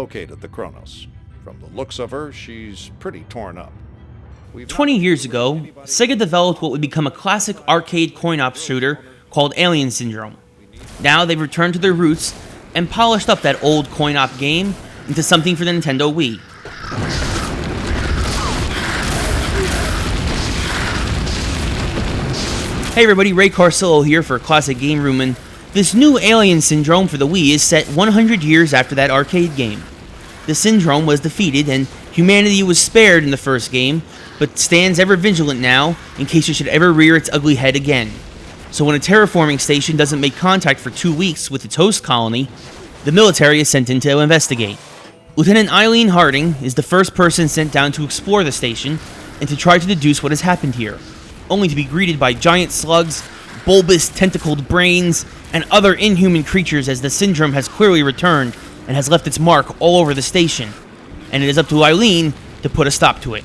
located the Kronos. From the looks of her, she's pretty torn up. 20 years ago, Sega developed what would become a classic arcade coin-op shooter called Alien Syndrome. Now they've returned to their roots and polished up that old coin-op game into something for the Nintendo Wii. Hey everybody, Ray Carcillo here for Classic Game Room, and this new Alien Syndrome for the Wii is set 100 years after that arcade game. The Syndrome was defeated and humanity was spared in the first game, but stands ever vigilant now in case it should ever rear its ugly head again. So when a terraforming station doesn't make contact for 2 weeks with its host colony, the military is sent in to investigate. Lieutenant Eileen Harding is the first person sent down to explore the station and to try to deduce what has happened here, only to be greeted by giant slugs, bulbous tentacled brains, and other inhuman creatures as the Syndrome has clearly returned and has left its mark all over the station, and it is up to Eileen to put a stop to it.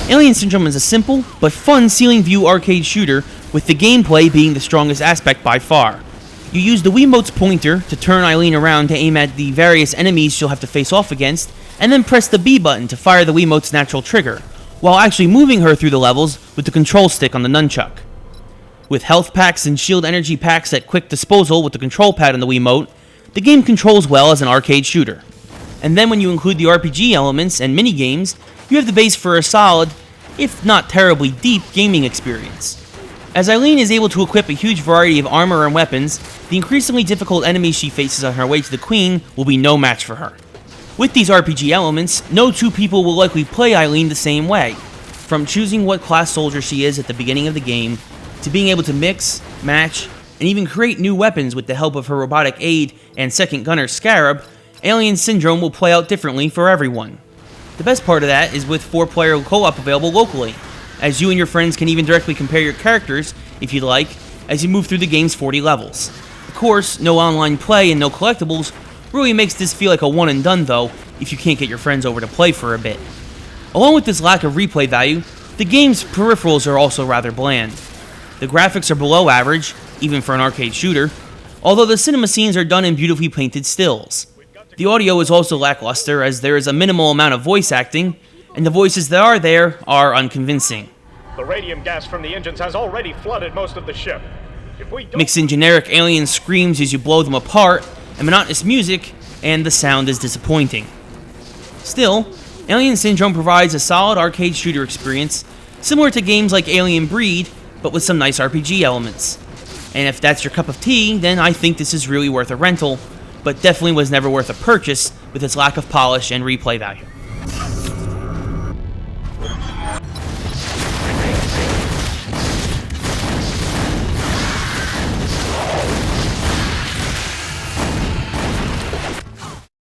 Alien Syndrome is a simple but fun ceiling view arcade shooter, with the gameplay being the strongest aspect by far. You use the Wiimote's pointer to turn Eileen around to aim at the various enemies she'll have to face off against, and then press the B button to fire the Wiimote's natural trigger, while actually moving her through the levels with the control stick on the nunchuck. With health packs and shield energy packs at quick disposal with the control pad on the Wiimote, the game controls well as an arcade shooter. And then when you include the RPG elements and mini-games, you have the base for a solid, if not terribly deep, gaming experience. As Eileen is able to equip a huge variety of armor and weapons, the increasingly difficult enemies she faces on her way to the Queen will be no match for her. With these RPG elements, no two people will likely play Eileen the same way. From choosing what class soldier she is at the beginning of the game, to being able to mix, match, and even create new weapons with the help of her robotic aide and second gunner Scarab, Alien Syndrome will play out differently for everyone. The best part of that is with 4-player co-op available locally, as you and your friends can even directly compare your characters, if you'd like, as you move through the game's 40 levels. Of course, no online play and no collectibles really makes this feel like a one and done though, if you can't get your friends over to play for a bit. Along with this lack of replay value, the game's peripherals are also rather bland. The graphics are below average, even for an arcade shooter, although the cinema scenes are done in beautifully painted stills. The audio is also lackluster, as there is a minimal amount of voice acting, and the voices that are there are unconvincing. The radium gas from the engines has already flooded most of the ship. Mix in generic alien screams as you blow them apart, and monotonous music, and the sound is disappointing. Still, Alien Syndrome provides a solid arcade shooter experience, similar to games like Alien Breed, but with some nice RPG elements. And if that's your cup of tea, then I think this is really worth a rental, but definitely was never worth a purchase with its lack of polish and replay value.